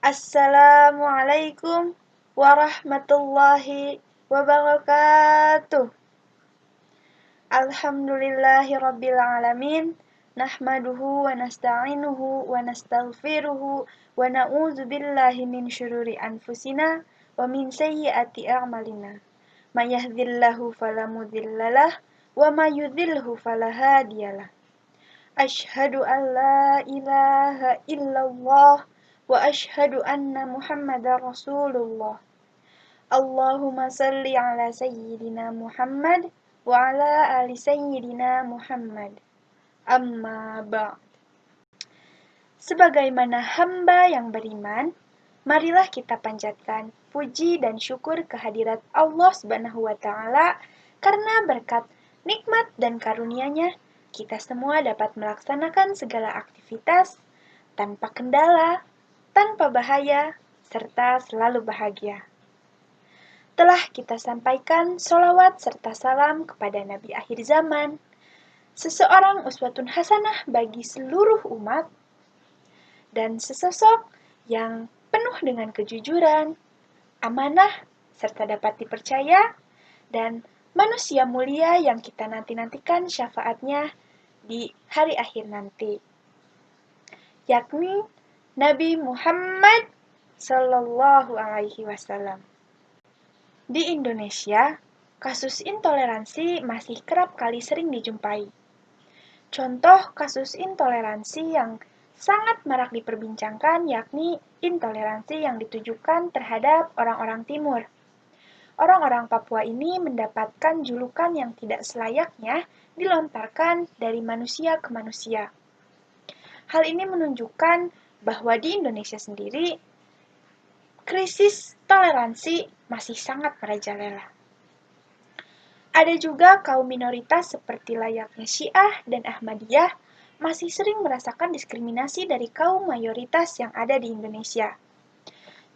Assalamualaikum warahmatullahi wabarakatuh. Alhamdulillahirabbil alamin. Nahmaduhu wa nasta'inuhu wa nastaghfiruhu wa na'udzu billahi min syururi anfusina wa min sayyiati a'malina. May yahdihillahu fala mudhillalah wa may yudhlilhu fala hadiyalah. Asyhadu an la ilaha illallah wa asyhadu anna Muhammadar Rasulullah. Allahumma salli ala sayyidina Muhammad wa ala ali sayyidina Muhammad. Amma ba'd. Sebagaimana hamba yang beriman, marilah kita panjatkan puji dan syukur kehadirat Allah Subhanahu wa taala karena berkat nikmat dan karunia-Nya kita semua dapat melaksanakan segala aktivitas tanpa kendala, tanpa bahaya, serta selalu bahagia. Telah kita sampaikan sholawat serta salam kepada Nabi akhir zaman, seseorang uswatun hasanah bagi seluruh umat, dan sesosok yang penuh dengan kejujuran, amanah, serta dapat dipercaya, dan manusia mulia yang kita nanti-nantikan syafaatnya di hari akhir nanti, yakni Nabi Muhammad Sallallahu Alaihi Wasallam. Di Indonesia, kasus intoleransi masih kerap kali sering dijumpai. Contoh kasus intoleransi yang sangat marak diperbincangkan yakni intoleransi yang ditujukan terhadap orang-orang Timur. Orang-orang Papua ini mendapatkan julukan yang tidak selayaknya dilontarkan dari manusia ke manusia. Hal ini menunjukkan bahwa di Indonesia sendiri, krisis toleransi masih sangat merajalela. Ada juga kaum minoritas seperti layaknya Syiah dan Ahmadiyah masih sering merasakan diskriminasi dari kaum mayoritas yang ada di Indonesia.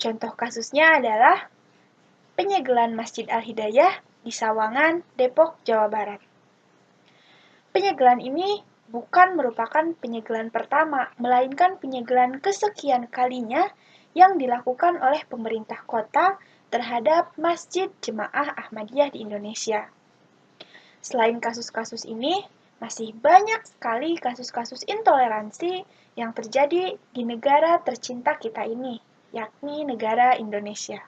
Contoh kasusnya adalah penyegelan Masjid Al-Hidayah di Sawangan, Depok, Jawa Barat. Penyegelan ini bukan merupakan penyegelan pertama, melainkan penyegelan kesekian kalinya yang dilakukan oleh pemerintah kota terhadap Masjid Jemaah Ahmadiyah di Indonesia. Selain kasus-kasus ini, masih banyak sekali kasus-kasus intoleransi yang terjadi di negara tercinta kita ini, yakni negara Indonesia.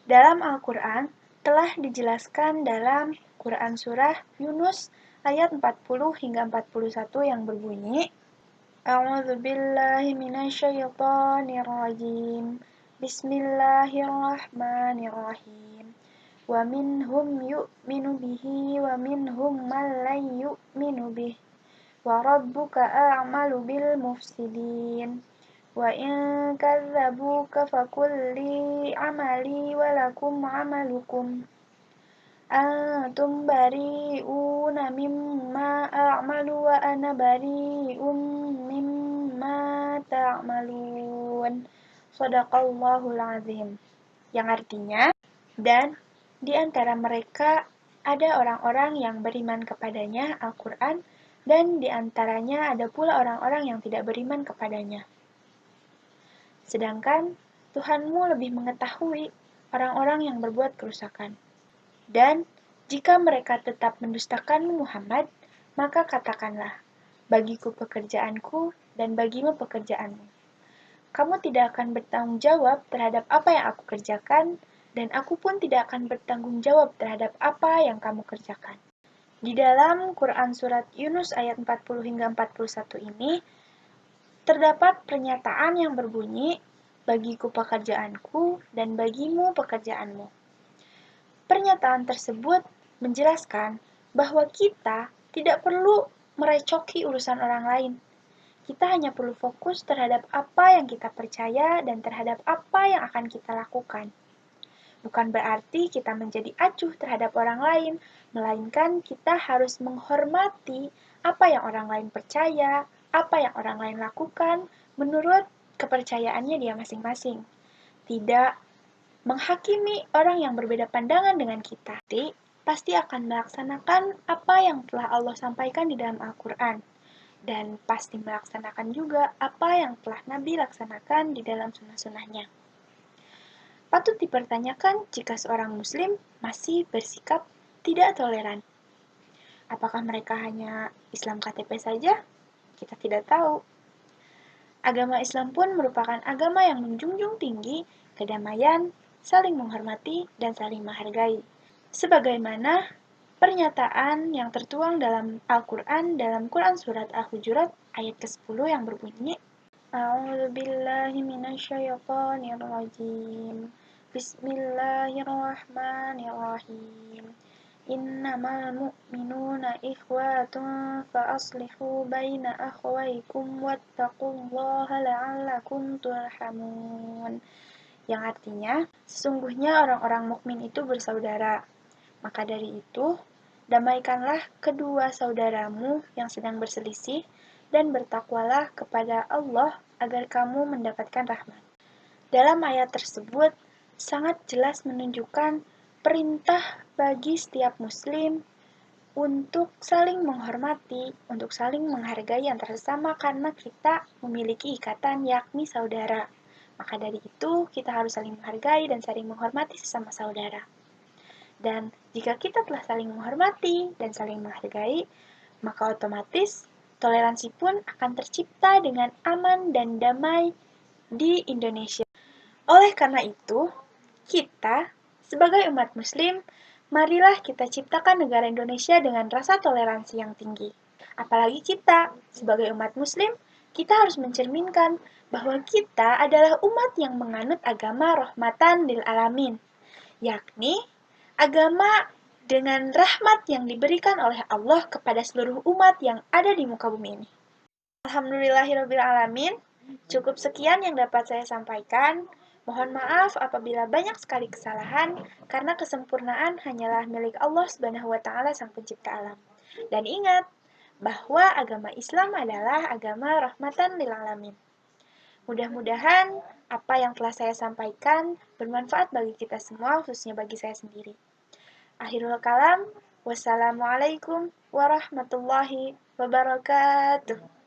Dalam Al-Quran telah dijelaskan dalam Quran Surah Yunus ayat 40 hingga 41 yang berbunyi, A'udzubillahi minasyaitonirrajim. Bismillahirrahmanirrahim. Wa minhum yu'minu bihi wa minhum man la yu'minu bih. Wa rabbuka a'malu bil mufsidin. Wa in kadzabuka faqul li amali wa lakum amalukum. Antum bari'una mimma a'malu wa ana bari'un mimma ta'malun. Shadaqallahul azim. Yang artinya, dan di antara mereka ada orang-orang yang beriman kepadanya, Al-Quran, dan di antaranya ada pula orang-orang yang tidak beriman kepadanya. Sedangkan Tuhanmu lebih mengetahui orang-orang yang berbuat kerusakan. Dan jika mereka tetap mendustakanmu Muhammad, maka katakanlah, bagiku pekerjaanku dan bagimu pekerjaanmu. Kamu tidak akan bertanggung jawab terhadap apa yang aku kerjakan, dan aku pun tidak akan bertanggung jawab terhadap apa yang kamu kerjakan. Di dalam Quran Surat Yunus ayat 40 hingga 41 ini, terdapat pernyataan yang berbunyi, bagiku pekerjaanku dan bagimu pekerjaanmu. Pernyataan tersebut menjelaskan bahwa kita tidak perlu merecoki urusan orang lain. Kita hanya perlu fokus terhadap apa yang kita percaya dan terhadap apa yang akan kita lakukan. Bukan berarti kita menjadi acuh terhadap orang lain, melainkan kita harus menghormati apa yang orang lain percaya, apa yang orang lain lakukan menurut kepercayaannya dia masing-masing. Tidak menghakimi orang yang berbeda pandangan dengan kita. Pasti akan melaksanakan apa yang telah Allah sampaikan di dalam Al-Quran. dan pasti melaksanakan juga apa yang telah Nabi laksanakan di dalam sunnah-sunnahnya. Patut dipertanyakan jika seorang muslim masih bersikap tidak toleran. Apakah mereka hanya Islam KTP saja? Kita tidak tahu. Agama Islam pun merupakan agama yang menjunjung tinggi kedamaian, saling menghormati, dan saling menghargai. Sebagaimana pernyataan yang tertuang dalam Al-Quran dalam Quran Surat Al-Hujurat ayat ke-10 yang berbunyi A'udzubillahi minasyaitonirrajim. Bismillahirrahmanirrahim. Innamal mu'minuna ikhwatun fa aslihu baina akhwaykum wattaqullaha la'allakum turhamun. Yang artinya, sesungguhnya orang-orang mukmin itu bersaudara. Maka dari itu, damaikanlah kedua saudaramu yang sedang berselisih dan bertakwalah kepada Allah agar kamu mendapatkan rahmat. Dalam ayat tersebut, sangat jelas menunjukkan perintah bagi setiap muslim untuk saling menghormati, untuk saling menghargai antara sesama karena kita memiliki ikatan yakni saudara. Maka dari itu, kita harus saling menghargai dan saling menghormati sesama saudara. Dan jika kita telah saling menghormati dan saling menghargai, maka otomatis toleransi pun akan tercipta dengan aman dan damai di Indonesia. Oleh karena itu, kita sebagai umat muslim, marilah kita ciptakan negara Indonesia dengan rasa toleransi yang tinggi. Apalagi kita sebagai umat muslim, kita harus mencerminkan bahwa kita adalah umat yang menganut agama rahmatan lil alamin, yakni agama dengan rahmat yang diberikan oleh Allah kepada seluruh umat yang ada di muka bumi ini. Alhamdulillahirrabbilalamin, cukup sekian yang dapat saya sampaikan. Mohon maaf apabila banyak sekali kesalahan, karena kesempurnaan hanyalah milik Allah Subhanahu wa Ta'ala, Sang Pencipta alam. Dan ingat bahwa agama Islam adalah agama rahmatan lil alamin. Mudah-mudahan apa yang telah saya sampaikan bermanfaat bagi kita semua, khususnya bagi saya sendiri. Akhirul kalam, wassalamualaikum warahmatullahi wabarakatuh.